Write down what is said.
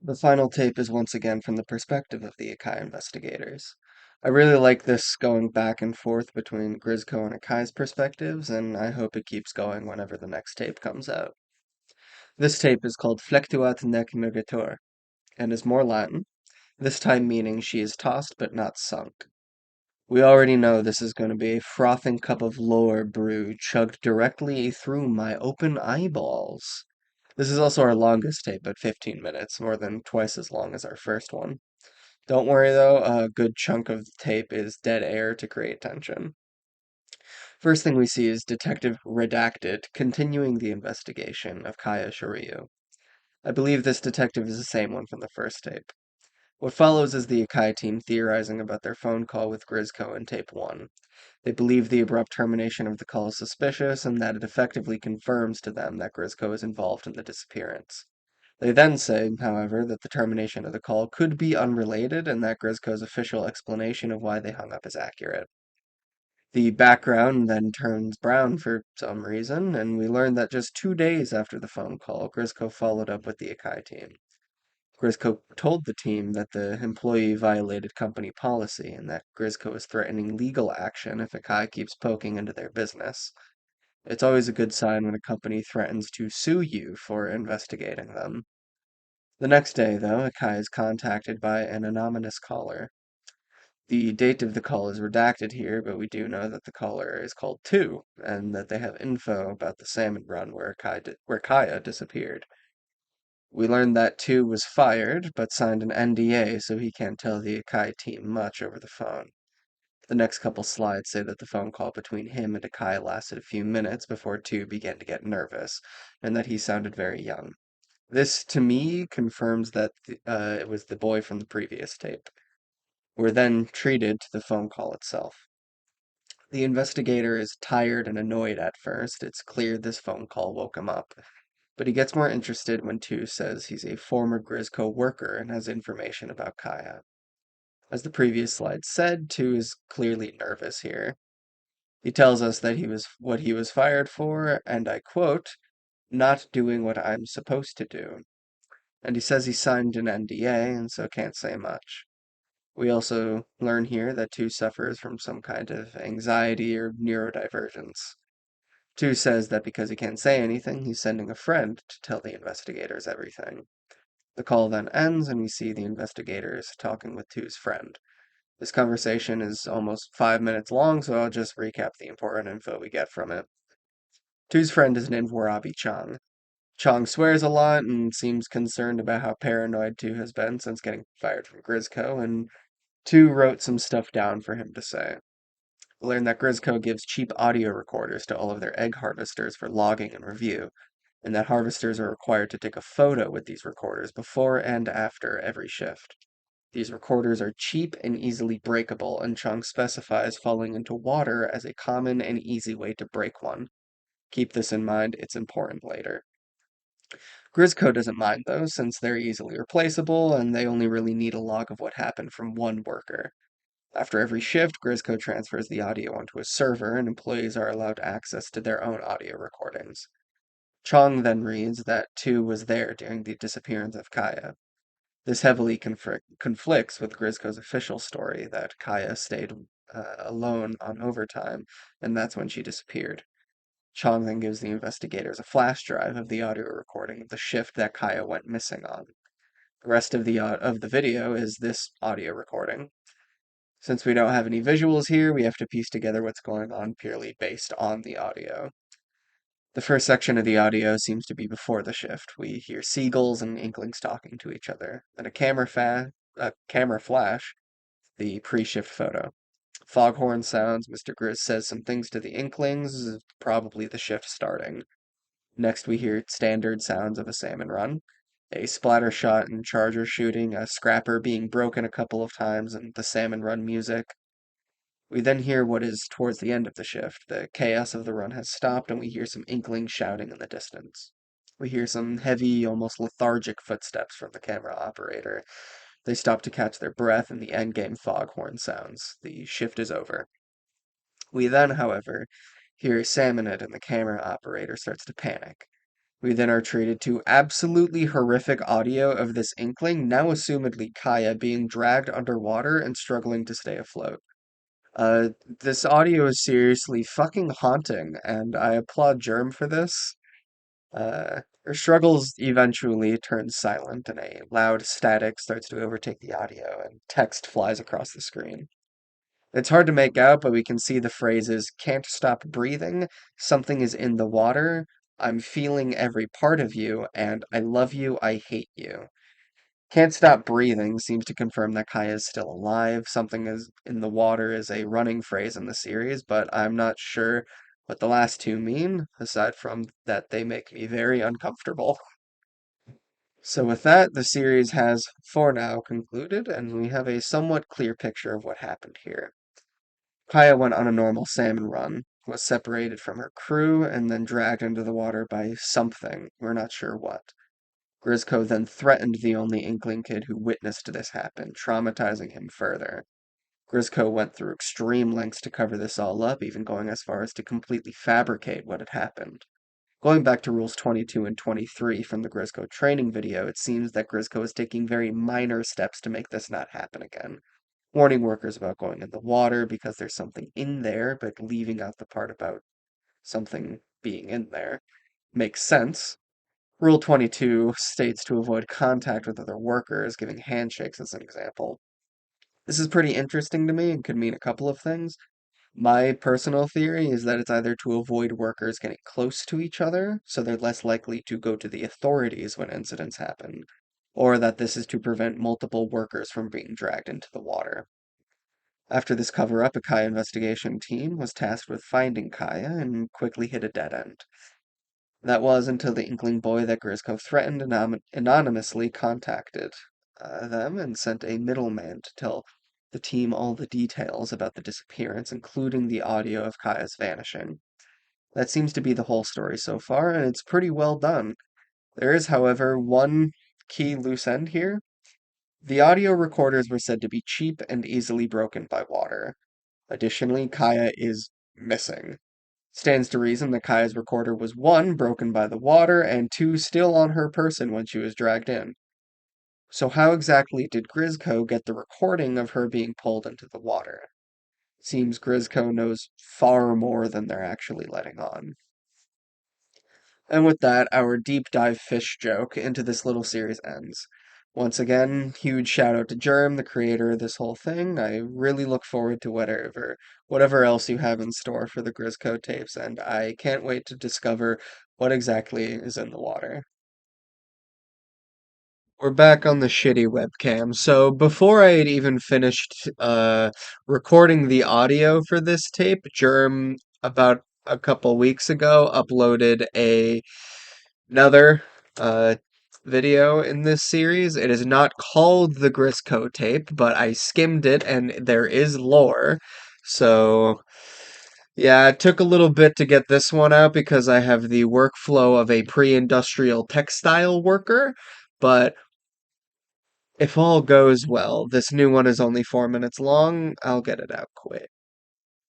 The final tape is once again from the perspective of the Akai investigators. I really like this going back and forth between Grizzco and Akai's perspectives, and I hope it keeps going whenever the next tape comes out. This tape is called Flectuat nec mergitur, and is more Latin, this time meaning she is tossed but not sunk. We already know this is going to be a frothing cup of lore brew chugged directly through my open eyeballs. This is also our longest tape at 15 minutes, more than twice as long as our first one. Don't worry though, a good chunk of the tape is dead air to create tension. First thing we see is Detective Redacted continuing the investigation of Kaya Shiryu. I believe this detective is the same one from the first tape. What follows is the Akai team theorizing about their phone call with Grizzco in tape 1. They believe the abrupt termination of the call is suspicious and that it effectively confirms to them that Grizzco is involved in the disappearance. They then say, however, that the termination of the call could be unrelated and that Grizzco's official explanation of why they hung up is accurate. The background then turns brown for some reason, and we learn that just 2 days after the phone call, Grizzco followed up with the Akai team. Grizzco told the team that the employee violated company policy and that Grizzco is threatening legal action if Akai keeps poking into their business. It's always a good sign when a company threatens to sue you for investigating them. The next day, though, Akai is contacted by an anonymous caller. The date of the call is redacted here, but we do know that the caller is called 2, and that they have info about the salmon run where Kaya disappeared. We learned that 2 was fired, but signed an NDA so he can't tell the Akai team much over the phone. The next couple slides say that the phone call between him and Akai lasted a few minutes before 2 began to get nervous, and that he sounded very young. This, to me, confirms that it was the boy from the previous tape. We're then treated to the phone call itself. The investigator is tired and annoyed at first. It's clear this phone call woke him up. But he gets more interested when 2 says he's a former Grizzco worker and has information about Kaya. As the previous slide said, 2 is clearly nervous here. He tells us that he was what he was fired for, and I quote, not doing what I'm supposed to do. And he says he signed an NDA and so can't say much. We also learn here that 2 suffers from some kind of anxiety or neurodivergence. 2 says that because he can't say anything, he's sending a friend to tell the investigators everything. The call then ends, and we see the investigators talking with 2's friend. This conversation is almost 5 minutes long, so I'll just recap the important info we get from it. 2's friend is named Warabi Chang. Chong swears a lot and seems concerned about how paranoid 2 has been since getting fired from Grizzco, and 2 wrote some stuff down for him to say. We learn that Grizzco gives cheap audio recorders to all of their egg harvesters for logging and review, and that harvesters are required to take a photo with these recorders before and after every shift. These recorders are cheap and easily breakable, and Chong specifies falling into water as a common and easy way to break one. Keep this in mind, it's important later. Grizzco doesn't mind though, since they're easily replaceable, and they only really need a log of what happened from one worker. After every shift, Grizzco transfers the audio onto a server, and employees are allowed access to their own audio recordings. Chong then reads that 2 was there during the disappearance of Kaya. This heavily conflicts with Grizzco's official story that Kaya stayed alone on overtime, and that's when she disappeared. Chong then gives the investigators a flash drive of the audio recording of the shift that Kaya went missing on. The rest of the video is this audio recording. Since we don't have any visuals here, we have to piece together what's going on purely based on the audio. The first section of the audio seems to be before the shift. We hear seagulls and inklings talking to each other. Then a camera flash, the pre-shift photo. Foghorn sounds, Mr. Grizz says some things to the inklings, probably the shift starting. Next we hear standard sounds of a salmon run. A splatter shot and charger shooting, a scrapper being broken a couple of times, and the salmon run music. We then hear what is towards the end of the shift. The chaos of the run has stopped, and we hear some inklings shouting in the distance. We hear some heavy, almost lethargic footsteps from the camera operator. They stop to catch their breath, and the endgame foghorn sounds. The shift is over. We then, however, hear Salmonid, and the camera operator starts to panic. We then are treated to absolutely horrific audio of this Inkling, now assumedly Kaya, being dragged underwater and struggling to stay afloat. Uh, this audio is seriously fucking haunting, and I applaud Germ for this. Her struggles eventually turn silent, and a loud static starts to overtake the audio, and text flies across the screen. It's hard to make out, but we can see the phrases "can't stop breathing," "something is in the water," "I'm feeling every part of you," and "I love you, I hate you." "Can't stop breathing" seems to confirm that Kaya is still alive. "Something is in the water" is a running phrase in the series, but I'm not sure what the last two mean, aside from that they make me very uncomfortable. So with that, the series has, for now, concluded, and we have a somewhat clear picture of what happened here. Kaya went on a normal salmon run, was separated from her crew, and then dragged into the water by something, we're not sure what. Grizzco then threatened the only Inkling kid who witnessed this happen, traumatizing him further. Grizzco went through extreme lengths to cover this all up, even going as far as to completely fabricate what had happened. Going back to rules 22 and 23 from the Grizzco training video, it seems that Grizzco is taking very minor steps to make this not happen again. Warning workers about going in the water because there's something in there, but leaving out the part about something being in there makes sense. Rule 22 states to avoid contact with other workers, giving handshakes as an example. This is pretty interesting to me and could mean a couple of things. My personal theory is that it's either to avoid workers getting close to each other, so they're less likely to go to the authorities when incidents happen, or that this is to prevent multiple workers from being dragged into the water. After this cover-up, a Kaya investigation team was tasked with finding Kaya and quickly hit a dead end. That was until the Inkling boy that Grizzco threatened anonymously contacted them and sent a middleman to tell the team all the details about the disappearance, including the audio of Kaya's vanishing. That seems to be the whole story so far, and it's pretty well done. There is, however, one key loose end here. The audio recorders were said to be cheap and easily broken by water. Additionally, Kaya is missing. Stands to reason that Kaya's recorder was one, broken by the water, and two, still on her person when she was dragged in. So how exactly did Grizzco get the recording of her being pulled into the water? Seems Grizzco knows far more than they're actually letting on. And with that, our deep dive fish joke into this little series ends. Once again, huge shout out to Germ, the creator of this whole thing. I really look forward to whatever else you have in store for the Grizzco tapes, and I can't wait to discover what exactly is in the water. We're back on the shitty webcam. So before I had even finished recording the audio for this tape, Germ about a couple weeks ago uploaded another uh, video in this series. It is not called the Grizzco tape, but I skimmed it and there is lore. So yeah, it took a little bit to get this one out because I have the workflow of a pre-industrial textile worker, but if all goes well, this new one is only 4 minutes long. I'll get it out quick.